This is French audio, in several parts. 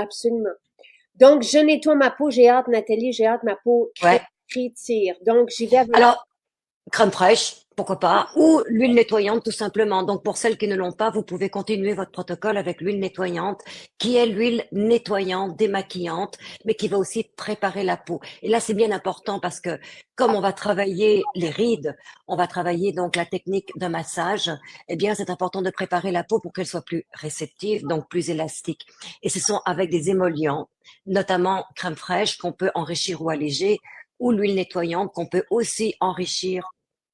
absolument. Donc, je nettoie ma peau, j'ai hâte, Nathalie, j'ai hâte, ma peau Ouais. crétire. Donc, j'y vais avec Alors, crème fraîche, pourquoi pas, ou l'huile nettoyante tout simplement. Donc pour celles qui ne l'ont pas, vous pouvez continuer votre protocole avec l'huile nettoyante, qui est l'huile nettoyante, démaquillante, mais qui va aussi préparer la peau. Et là, c'est bien important parce que comme on va travailler les rides, on va travailler donc la technique d'un massage, eh bien c'est important de préparer la peau pour qu'elle soit plus réceptive, donc plus élastique. Et ce sont avec des émollients, notamment crème fraîche qu'on peut enrichir ou alléger, ou l'huile nettoyante qu'on peut aussi enrichir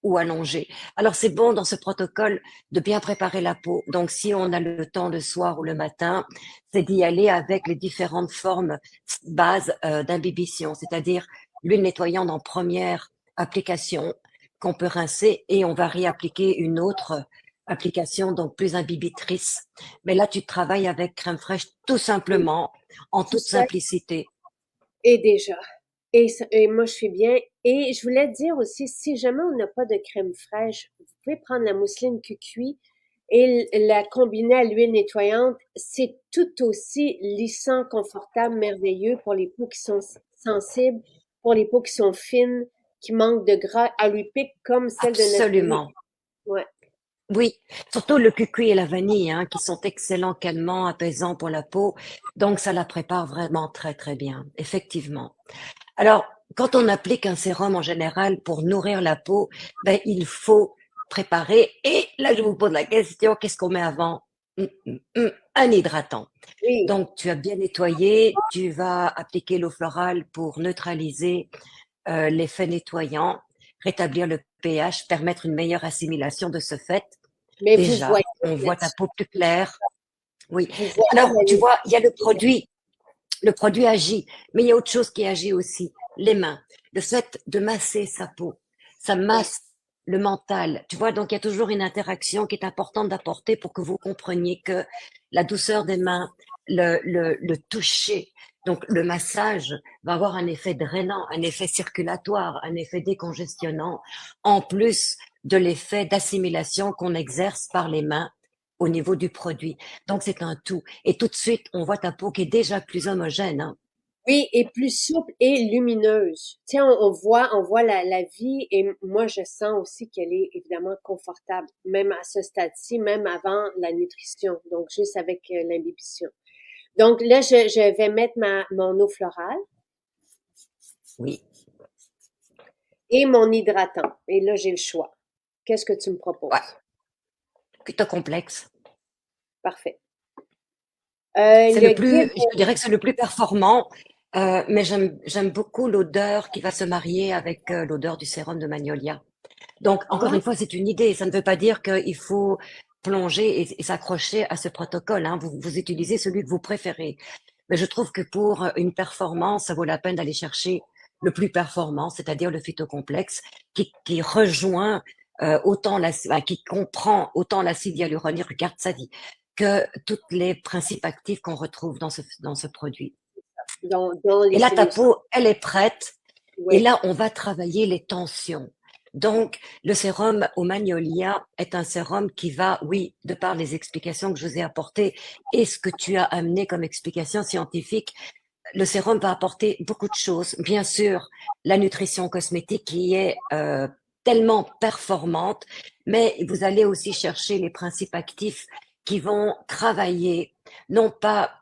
ou allongé. Alors c'est bon dans ce protocole de bien préparer la peau. Donc si on a le temps le soir ou le matin, c'est d'y aller avec les différentes formes bases d'imbibition, c'est-à-dire l'huile nettoyante en première application qu'on peut rincer et on va réappliquer une autre application donc plus imbibitrice. Mais là tu travailles avec crème fraîche tout simplement en tout toute ça simplicité. et déjà. Et moi, je suis bien. Et je voulais te dire aussi, si jamais on n'a pas de crème fraîche, vous pouvez prendre la mousseline cuit et la combiner à l'huile nettoyante. C'est tout aussi lissant, confortable, merveilleux pour les peaux qui sont sensibles, pour les peaux qui sont fines, qui manquent de gras, à lui pique comme celle de Nathalie. Absolument. Ouais. Oui, surtout le cucuy et la vanille, hein, qui sont excellents calmants, apaisants pour la peau. Donc, ça la prépare vraiment très, très bien, effectivement. Alors, quand on applique un sérum en général pour nourrir la peau, ben, il faut préparer. Et là, je vous pose la question, qu'est-ce qu'on met avant? Un hydratant. Oui. Donc, tu as bien nettoyé, tu vas appliquer l'eau florale pour neutraliser l'effet nettoyant, rétablir le pH, permettre une meilleure assimilation de ce fait. Mais vous Déjà, voyez, on voit ta peau plus claire. Oui. vous voyez Alors, la tu vois, il y a différence. le produit agit, mais il y a autre chose qui agit aussi, les mains. Le fait de masser sa peau, ça Ouais. masse le mental. Tu vois, donc il y a toujours une interaction qui est importante d'apporter pour que vous compreniez que la douceur des mains, le toucher, donc le massage va avoir un effet drainant, un effet circulatoire, un effet décongestionnant, en plus de l'effet d'assimilation qu'on exerce par les mains au niveau du produit. Donc c'est un tout. Et tout de suite, on voit ta peau qui est déjà plus homogène, hein. Oui, et plus souple et lumineuse. Tu sais, on voit la vie et moi, je sens aussi qu'elle est évidemment confortable, même à ce stade-ci, même avant la nutrition, donc juste avec l'imbibition. Donc là, je vais mettre mon eau florale Oui. et mon hydratant. Et là, j'ai le choix. Qu'est-ce que tu me Ouais. proposes? Plutôt complexe. Parfait. C'est le Le plus, guide, je dirais que c'est le plus performant, mais j'aime beaucoup l'odeur qui va se marier avec l'odeur du sérum de Magnolia. Donc, encore ah, une fois, c'est une idée. Ça ne veut pas dire qu'il faut plonger et s'accrocher à ce protocole, hein. Vous utilisez celui que vous préférez. Mais je trouve que pour une performance, ça vaut la peine d'aller chercher le plus performant, c'est-à-dire le phytocomplexe, qui rejoint autant qui comprend autant l'acide hyaluronique, regarde ça dit, que tous les principes actifs qu'on retrouve dans ce produit. dans les Et là, ta cellules. peau, elle est prête. Et Oui. là, on va travailler les tensions. Donc, le sérum au magnolia est un sérum qui va, oui, de par les explications que je vous ai apportées et ce que tu as amené comme explication scientifique, le sérum va apporter beaucoup de choses. Bien sûr, la nutrition cosmétique qui est tellement performante, mais vous allez aussi chercher les principes actifs qui vont travailler, non pas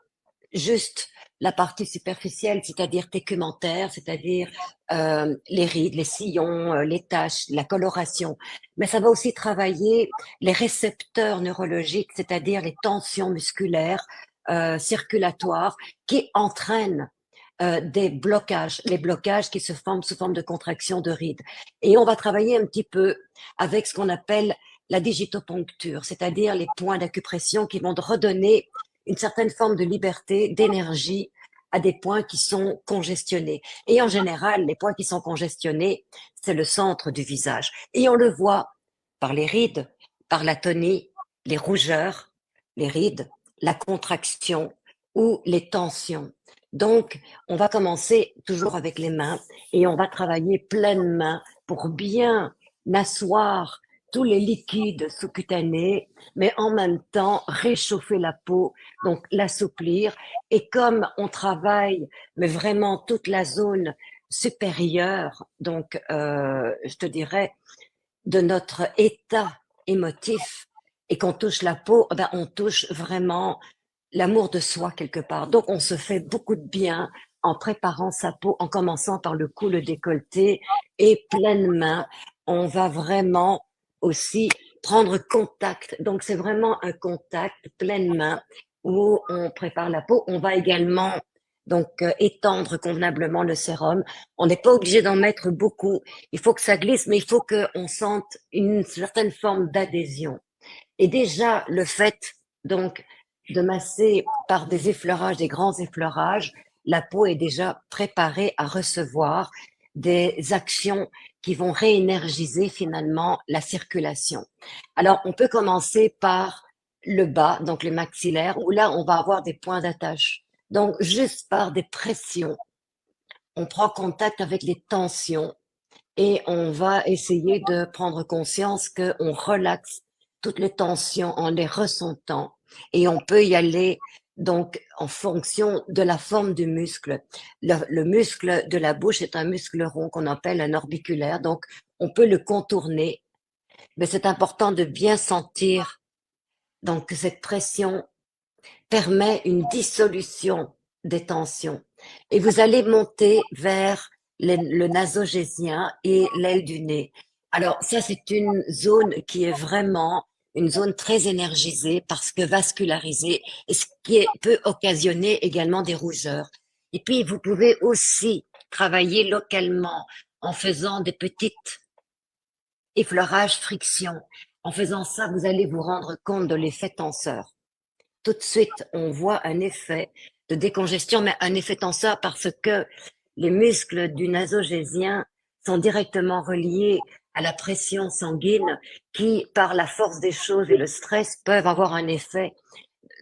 juste la partie superficielle, c'est-à-dire técumentaire, c'est-à-dire les rides, les sillons, les taches, la coloration, mais ça va aussi travailler les récepteurs neurologiques, c'est-à-dire les tensions musculaires, circulatoires, qui entraînent des blocages, les blocages qui se forment sous forme de contraction de rides. Et on va travailler un petit peu avec ce qu'on appelle la digitoponcture, c'est-à-dire les points d'acupression qui vont redonner une certaine forme de liberté, d'énergie à des points qui sont congestionnés. Et en général, les points qui sont congestionnés, c'est le centre du visage. Et on le voit par les rides, par l'atonie, les rougeurs, les rides, la contraction ou les tensions. Donc, on va commencer toujours avec les mains et on va travailler pleine main pour bien asseoir tous les liquides sous-cutanés, mais en même temps réchauffer la peau, donc l'assouplir. Et comme on travaille, mais vraiment toute la zone supérieure, donc je te dirais de notre état émotif et qu'on touche la peau, ben on touche vraiment l'amour de soi quelque part. Donc on se fait beaucoup de bien en préparant sa peau, en commençant par le cou, le décolleté et pleine main. On va vraiment aussi prendre contact. Donc c'est vraiment un contact pleine main où on prépare la peau. On va également donc étendre convenablement le sérum. On n'est pas obligé d'en mettre beaucoup. Il faut que ça glisse, mais il faut qu'on sente une certaine forme d'adhésion. Et déjà, le fait, donc, de masser par des effleurages, des grands effleurages, la peau est déjà préparée à recevoir des actions qui vont réénergiser finalement la circulation. Alors, on peut commencer par le bas, donc les maxillaires, où là, on va avoir des points d'attache. Donc, juste par des pressions, on prend contact avec les tensions et on va essayer de prendre conscience qu'on relaxe toutes les tensions en les ressentant et on peut y aller donc en fonction de la forme du muscle. Le muscle de la bouche est un muscle rond qu'on appelle un orbiculaire, donc on peut le contourner, mais c'est important de bien sentir donc cette pression permet une dissolution des tensions. Et vous allez monter vers le nasogésien et l'aile du nez. Alors ça, c'est une zone qui est vraiment une zone très énergisée parce que vascularisée, et ce peut occasionner également des rougeurs. Et puis, vous pouvez aussi travailler localement en faisant des petites effleurages frictions. En faisant ça, vous allez vous rendre compte de l'effet tenseur. Tout de suite, on voit un effet de décongestion, mais un effet tenseur parce que les muscles du nasogésien sont directement reliés à la pression sanguine qui, par la force des choses et le stress, peuvent avoir un effet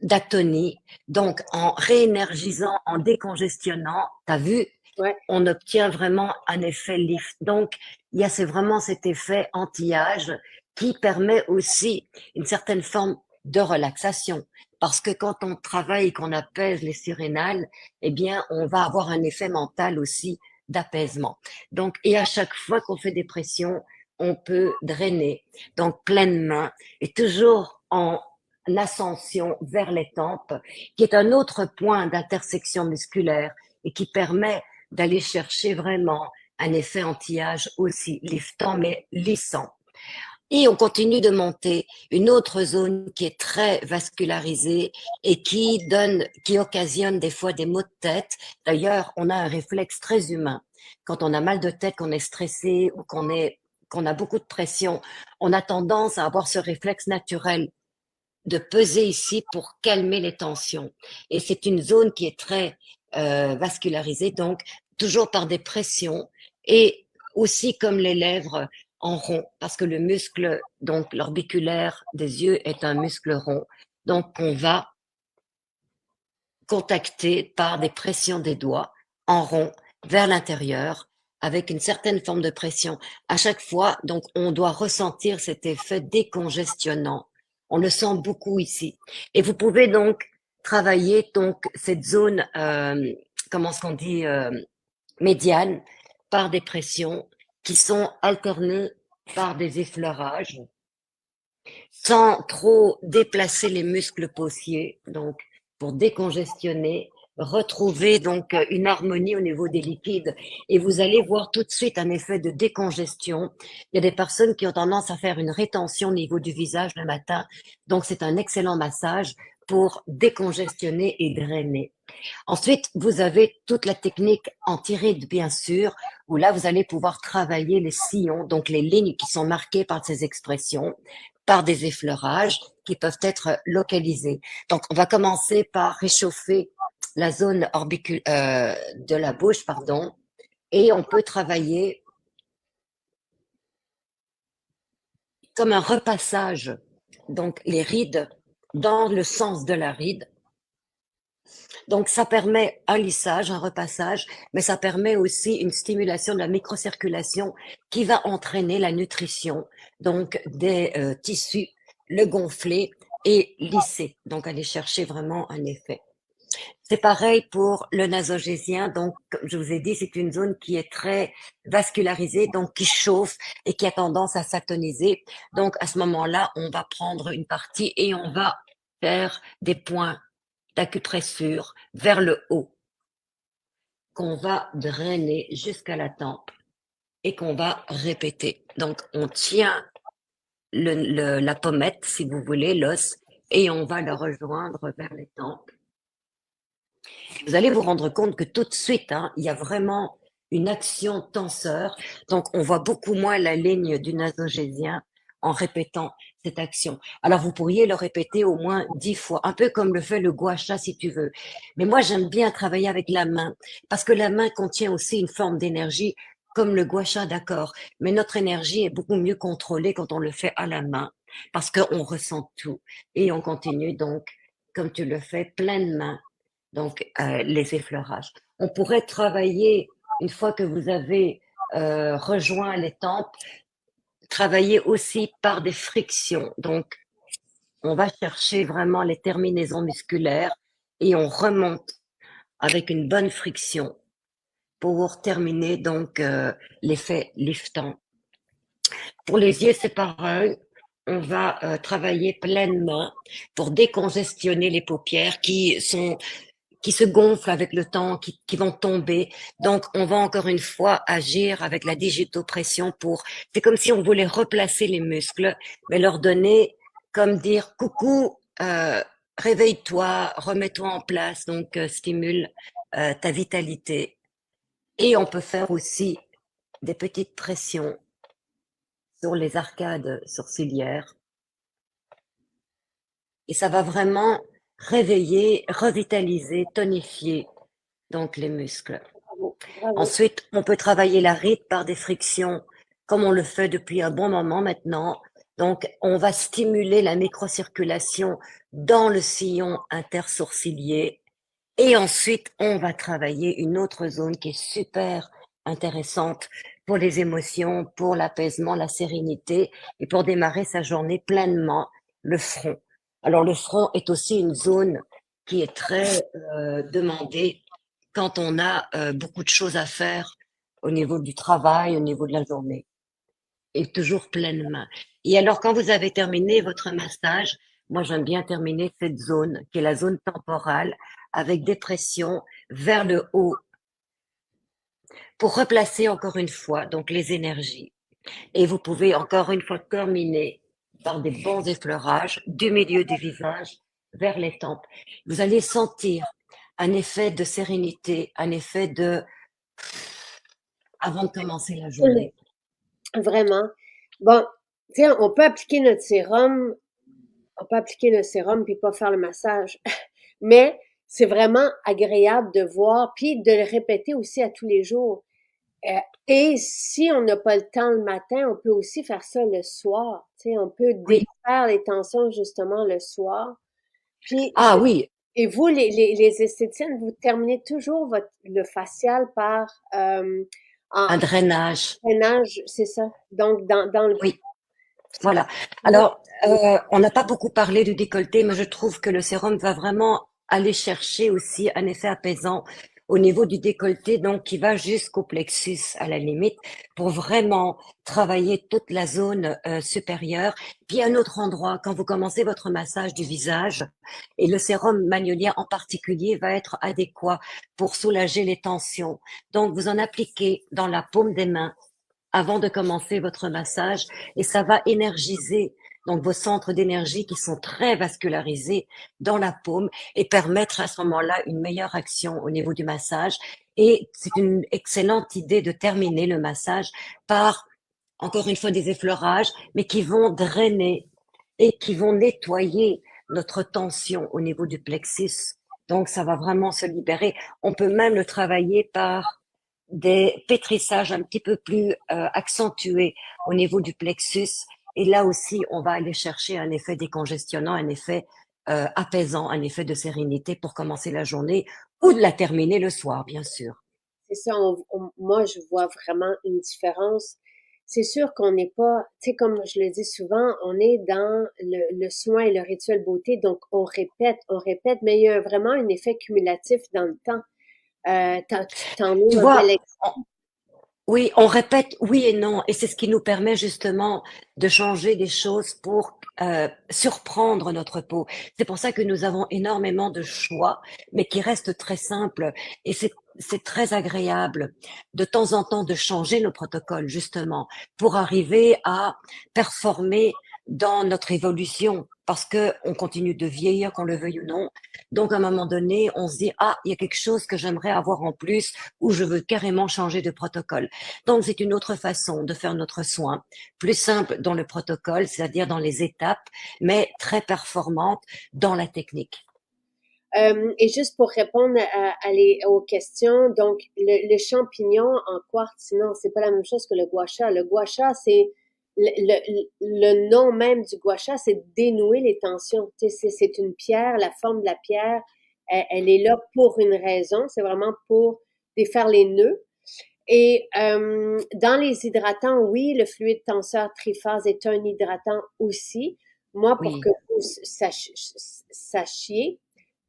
d'atonie. Donc, en réénergisant, en décongestionnant, t'as vu, Ouais. on obtient vraiment un effet lift. Donc, il y a c'est vraiment cet effet anti-âge qui permet aussi une certaine forme de relaxation. Parce que quand on travaille et qu'on apaise les surrénales, eh bien, on va avoir un effet mental aussi d'apaisement. Donc, et à chaque fois qu'on fait des pressions, on peut drainer. Donc, pleine main et toujours en l'ascension vers les tempes, qui est un autre point d'intersection musculaire et qui permet d'aller chercher vraiment un effet anti-âge aussi liftant mais lissant. Et on continue de monter une autre zone qui est très vascularisée et qui occasionne des fois des maux de tête. D'ailleurs, on a un réflexe très humain. Quand on a mal de tête, qu'on est stressé ou qu'on a beaucoup de pression, on a tendance à avoir ce réflexe naturel de peser ici pour calmer les tensions. Et c'est une zone qui est très vascularisée, donc toujours par des pressions et aussi comme les lèvres en rond, parce que le muscle, donc l'orbiculaire des yeux est un muscle rond. Donc on va contacter par des pressions des doigts en rond vers l'intérieur avec une certaine forme de pression. À chaque fois, donc, on doit ressentir cet effet décongestionnant. On le sent beaucoup ici. Et vous pouvez donc travailler donc cette zone, comment est-ce qu'on dit, médiane, par des pressions qui sont alternées par des effleurages sans trop déplacer les muscles paussiers, donc pour décongestionner, retrouver donc une harmonie au niveau des liquides et vous allez voir tout de suite un effet de décongestion. Il y a des personnes qui ont tendance à faire une rétention au niveau du visage le matin, donc c'est un excellent massage pour décongestionner et drainer. Ensuite, vous avez toute la technique anti-rides, bien sûr, où là, vous allez pouvoir travailler les sillons, donc les lignes qui sont marquées par ces expressions, par des effleurages qui peuvent être localisés. Donc, on va commencer par réchauffer la zone de la bouche, pardon, et on peut travailler comme un repassage, donc les rides dans le sens de la ride Donc, ça permet un lissage, un repassage, mais ça permet aussi une stimulation de la microcirculation qui va entraîner la nutrition, donc des tissus, le gonfler et lisser, donc aller chercher vraiment un effet. C'est pareil pour le nasogésien. Donc, comme je vous ai dit, c'est une zone qui est très vascularisée, donc qui chauffe et qui a tendance à s'atoniser. Donc, à ce moment-là, on va prendre une partie et on va faire des points d'acupressure vers le haut qu'on va drainer jusqu'à la tempe et qu'on va répéter. Donc, on tient la pommette, si vous voulez, l'os, et on va le rejoindre vers les tempes. Vous allez vous rendre compte que tout de suite, hein, il y a vraiment une action tenseur. Donc, on voit beaucoup moins la ligne du nasogésien en répétant cette action. Alors, vous pourriez le répéter au moins 10 fois, un peu comme le fait le gua sha si tu veux. Mais moi, j'aime bien travailler avec la main parce que la main contient aussi une forme d'énergie comme le gua sha, d'accord. Mais notre énergie est beaucoup mieux contrôlée quand on le fait à la main parce qu'on ressent tout et on continue donc, comme tu le fais, pleine main donc les effleurages. On pourrait travailler, une fois que vous avez rejoint les tempes, travailler aussi par des frictions. Donc, on va chercher vraiment les terminaisons musculaires et on remonte avec une bonne friction pour terminer donc l'effet liftant. Pour les yeux, c'est pareil. On va travailler pleinement pour décongestionner les paupières qui se gonflent avec le temps, qui vont tomber. Donc, on va encore une fois agir avec la digitopression c'est comme si on voulait replacer les muscles, mais leur donner, comme dire, coucou, réveille-toi, remets-toi en place, donc stimule ta vitalité. Et on peut faire aussi des petites pressions sur les arcades sourcilières. Et ça va vraiment réveiller, revitaliser, tonifier donc les muscles. Bravo, bravo. Ensuite, on peut travailler la ride par des frictions, comme on le fait depuis un bon moment maintenant. Donc, on va stimuler la microcirculation dans le sillon intersourcilier. Et ensuite, on va travailler une autre zone qui est super intéressante pour les émotions, pour l'apaisement, la sérénité et pour démarrer sa journée pleinement, le front. Alors, le front est aussi une zone qui est très demandée quand on a beaucoup de choses à faire au niveau du travail, au niveau de la journée, et toujours pleine main. Et alors, quand vous avez terminé votre massage, moi j'aime bien terminer cette zone, qui est la zone temporale, avec des pressions vers le haut, pour replacer encore une fois donc les énergies. Et vous pouvez encore une fois terminer par des bons effleurages du milieu du visage vers les tempes. Vous allez sentir un effet de sérénité, un effet de avant de commencer la journée. Vraiment. Bon, tu sais, on peut appliquer le sérum puis pas faire le massage. Mais c'est vraiment agréable de voir puis de le répéter aussi à tous les jours. Euh, et si on n'a pas le temps le matin, on peut aussi faire ça le soir. Tu sais, on peut Oui. défaire les tensions justement le soir. Puis, Ah oui, et vous, les esthéticiennes, vous terminez toujours le facial par en un drainage. drainage, c'est ça. Donc, dans le Oui, voilà. Alors, on n'a pas beaucoup parlé du décolleté, mais je trouve que le sérum va vraiment aller chercher aussi un effet apaisant au niveau du décolleté, donc qui va jusqu'au plexus à la limite, pour vraiment travailler toute la zone supérieure. Puis un autre endroit, quand vous commencez votre massage du visage, et le sérum magnolien en particulier va être adéquat pour soulager les tensions. Donc, vous en appliquez dans la paume des mains avant de commencer votre massage et ça va énergiser donc vos centres d'énergie qui sont très vascularisés dans la paume et permettre à ce moment-là une meilleure action au niveau du massage. Et c'est une excellente idée de terminer le massage par, encore une fois, des effleurages, mais qui vont drainer et qui vont nettoyer notre tension au niveau du plexus. Donc, ça va vraiment se libérer. On peut même le travailler par des pétrissages un petit peu plus accentués au niveau du plexus. Et là aussi, on va aller chercher un effet décongestionnant, un effet apaisant, un effet de sérénité pour commencer la journée ou de la terminer le soir, bien sûr. C'est ça, moi, je vois vraiment une différence. C'est sûr qu'on n'est pas, tu sais, comme je le dis souvent, on est dans le soin et le rituel beauté, donc on répète, mais il y a vraiment un effet cumulatif dans le temps. Tu t'en es Tu un bel vois, exemple. oui, on répète oui et non, et c'est ce qui nous permet justement de changer des choses pour surprendre notre peau. C'est pour ça que nous avons énormément de choix, mais qui restent très simples, et c'est très agréable de temps en temps de changer nos protocoles justement pour arriver à performer dans notre évolution, parce que on continue de vieillir, qu'on le veuille ou non. Donc à un moment donné, on se dit ah, il y a quelque chose que j'aimerais avoir en plus, ou je veux carrément changer de protocole. Donc, c'est une autre façon de faire notre soin, plus simple dans le protocole, c'est-à-dire dans les étapes, mais très performante dans la technique. Et juste pour répondre aux questions, donc le champignon en quartz, non, c'est pas la même chose que le gua sha. Le gua sha, c'est le nom même du gua sha, c'est dénouer les tensions. Tu sais, c'est une pierre, la forme de la pierre, elle est là pour une raison. C'est vraiment pour défaire les nœuds. Et dans les hydratants, oui, le fluide tenseur triphase est un hydratant aussi. Moi, pour que Oui, vous sachiez,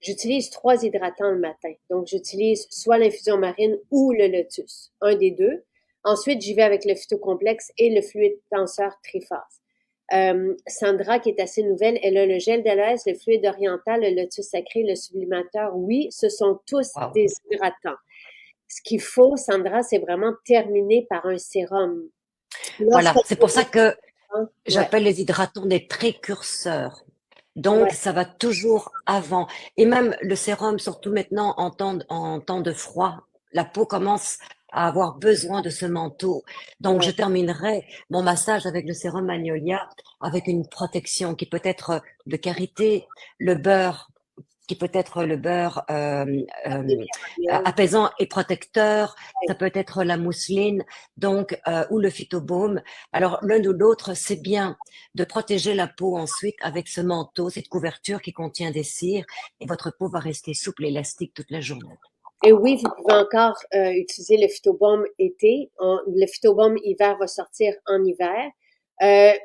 j'utilise 3 hydratants le matin. Donc, j'utilise soit l'infusion marine ou le lotus, un des deux. Ensuite, j'y vais avec le phytocomplexe et le fluide tenseur triphase. Sandra, qui est assez nouvelle, elle a le gel d'aloès, le fluide oriental, le lotus sacré, le sublimateur. Oui, ce sont tous wow. des hydratants. Ce qu'il faut, Sandra, c'est vraiment terminer par un sérum. Voilà, Lorsqu'on c'est fait pour ça des que hydratants, ouais, j'appelle les hydratants des précurseurs. Donc, ouais, ça va toujours avant. Et même le sérum, surtout maintenant en temps de froid, la peau commence à avoir besoin de ce manteau. Donc, je ouais. terminerai mon massage avec le sérum Magnolia avec une protection qui peut être de karité, le beurre, qui peut être le beurre Antibactériel. apaisant et protecteur. Ça Ouais. peut être la mousseline, donc ou le phytobaume. Alors l'un ou l'autre, c'est bien de protéger la peau ensuite avec ce manteau, cette couverture qui contient des cires, et votre peau va rester souple et élastique toute la journée. Et oui, vous pouvez encore utiliser le phytobaume été. Le phytobaume hiver va sortir en hiver.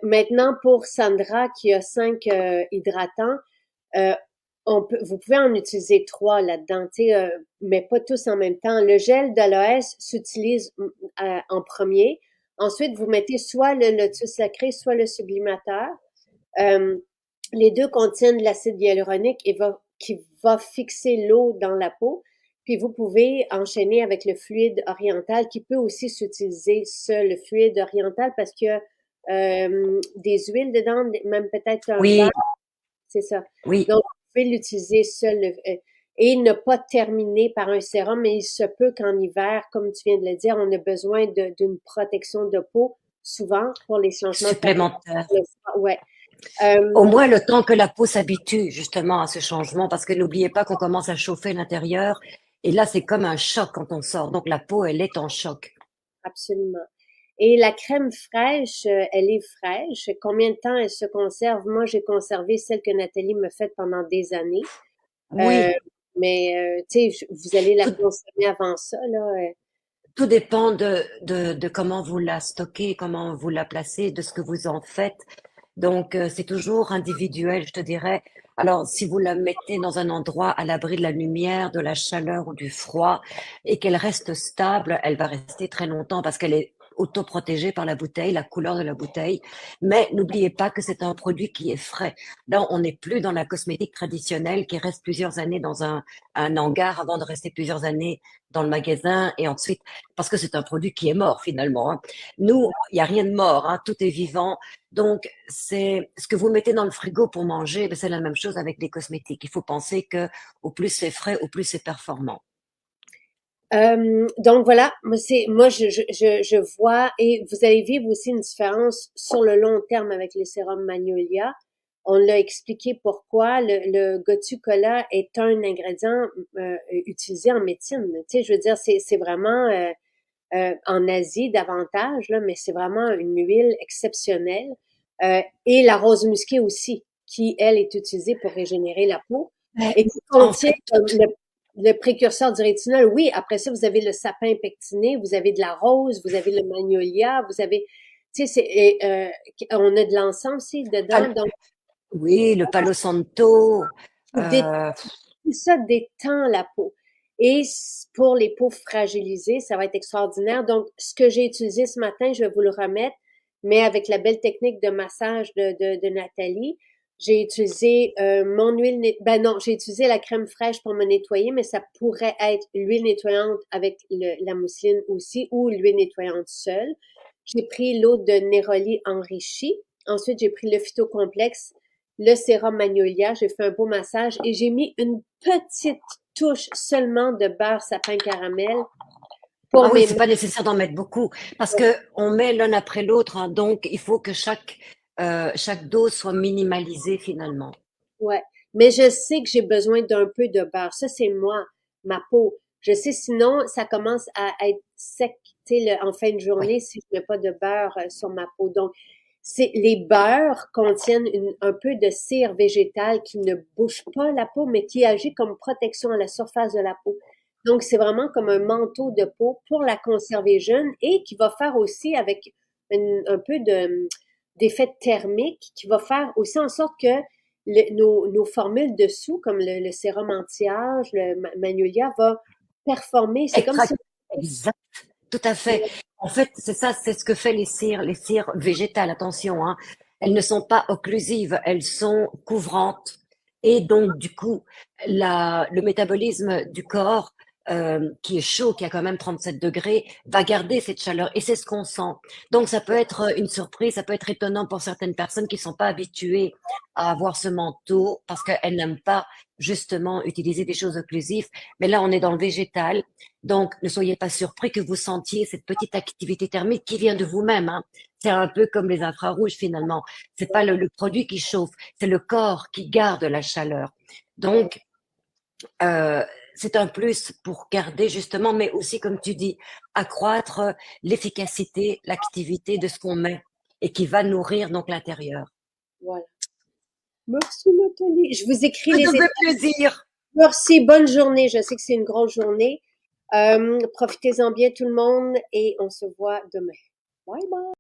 Maintenant, pour Sandra qui a 5 hydratants, euh, vous pouvez en utiliser 3 là-dedans, mais pas tous en même temps. Le gel d'aloès s'utilise en premier. Ensuite, vous mettez soit le lotus sacré, soit le sublimateur. Euh, les deux contiennent de l'acide hyaluronique qui va fixer l'eau dans la peau. Puis vous pouvez enchaîner avec le fluide oriental qui peut aussi s'utiliser seul, le fluide oriental, parce qu'il y a des huiles dedans, même peut-être un beurre, Oui, c'est ça. oui, Donc, vous pouvez l'utiliser seul et ne pas terminer par un sérum, mais il se peut qu'en hiver, comme tu viens de le dire, on a besoin d'une protection de peau, souvent pour les changements de supplémentaire. température. Ouais. Euh, Au moins le temps que la peau s'habitue justement à ce changement, parce que n'oubliez pas qu'on commence à chauffer l'intérieur, et là c'est comme un choc quand on sort. Donc la peau, elle est en choc. Absolument. Et la crème fraîche, elle est fraîche. Combien de temps elle se conserve? Moi, j'ai conservé celle que Nathalie me fait pendant des années. Euh, Oui, mais, tu sais, vous allez la tout, consommer avant ça, là. tout dépend de comment vous la stockez, comment vous la placez, de ce que vous en faites. Donc, c'est toujours individuel, je te dirais. Alors, si vous la mettez dans un endroit à l'abri de la lumière, de la chaleur ou du froid, et qu'elle reste stable, elle va rester très longtemps parce qu'elle est autoprotégée par la bouteille, la couleur de la bouteille. Mais n'oubliez pas que c'est un produit qui est frais. Là, on n'est plus dans la cosmétique traditionnelle qui reste plusieurs années dans un hangar avant de rester plusieurs années dans le magasin et ensuite, parce que c'est un produit qui est mort finalement, hein. Nous, il n'y a rien de mort, hein, tout est vivant. Donc, c'est ce que vous mettez dans le frigo pour manger, ben, c'est la même chose avec les cosmétiques. Il faut penser que au plus c'est frais, au plus c'est performant. Donc voilà, moi je vois et vous allez vivre aussi une différence sur le long terme avec le sérum Magnolia. On l'a expliqué pourquoi le gotu kola est un ingrédient utilisé en médecine. Tu sais, je veux dire, c'est vraiment en Asie davantage là, mais c'est vraiment une huile exceptionnelle et la rose musquée aussi. qui, elle, est utilisée pour régénérer la peau Mais et qui en contient fait, comme le précurseur du rétinol. Oui, après ça, vous avez le sapin pectiné, vous avez de la rose, vous avez le magnolia, vous avez, tu sais, on a de l'encens aussi dedans, donc oui, le Palo Santo, dé- euh, tout ça détend la peau. Et pour les peaux fragilisées, ça va être extraordinaire. Donc, ce que j'ai utilisé ce matin, je vais vous le remettre, mais avec la belle technique de massage de Nathalie. J'ai utilisé mon huile, ben non, j'ai utilisé la crème fraîche pour me nettoyer, mais ça pourrait être l'huile nettoyante avec la mousseline aussi ou l'huile nettoyante seule. J'ai pris l'eau de Néroli enrichie. Ensuite, j'ai pris le phytocomplexe, le sérum magnolia, j'ai fait un beau massage et j'ai mis une petite touche seulement de beurre sapin caramel pour ah oui, mes c'est mains. pas nécessaire d'en mettre beaucoup parce que on met l'un après l'autre, hein, donc il faut que chaque dose soit minimalisée finalement. Ouais. Mais je sais que j'ai besoin d'un peu de beurre. Ça, c'est moi, ma peau. Je sais, sinon, ça commence à être sec, tu sais, en fin de Oui, journée si je mets pas de beurre sur ma peau. Donc, les beurres contiennent un peu de cire végétale qui ne bouge pas la peau, mais qui agit comme protection à la surface de la peau. Donc, c'est vraiment comme un manteau de peau pour la conserver jeune et qui va faire aussi avec un peu d'effet thermique qui va faire aussi en sorte que nos formules dessous, comme le sérum anti-âge, le Magnolia, va performer. C'est comme si exact, exact, tout à fait. En fait, c'est ça, c'est ce que fait les cires végétales. Attention, hein, elles ne sont pas occlusives, elles sont couvrantes. Et donc, du coup, le métabolisme du corps, qui est chaud, qui a quand même 37 degrés, va garder cette chaleur. Et c'est ce qu'on sent. Donc, ça peut être une surprise, ça peut être étonnant pour certaines personnes qui ne sont pas habituées à avoir ce manteau parce qu'elles n'aiment pas justement utiliser des choses occlusives. Mais là, on est dans le végétal. Donc, ne soyez pas surpris que vous sentiez cette petite activité thermique qui vient de vous-même, hein. C'est un peu comme les infrarouges finalement. C'est pas le produit qui chauffe, c'est le corps qui garde la chaleur. Donc, euh, c'est un plus pour garder justement, mais aussi, comme tu dis, accroître l'efficacité, l'activité de ce qu'on met et qui va nourrir donc l'intérieur. voilà. Merci Nathalie. Je vous écris Ça les nous fait étapes. plaisir. Merci, bonne journée. Je sais que c'est une grosse journée. Profitez-en bien tout le monde et on se voit demain. Bye bye.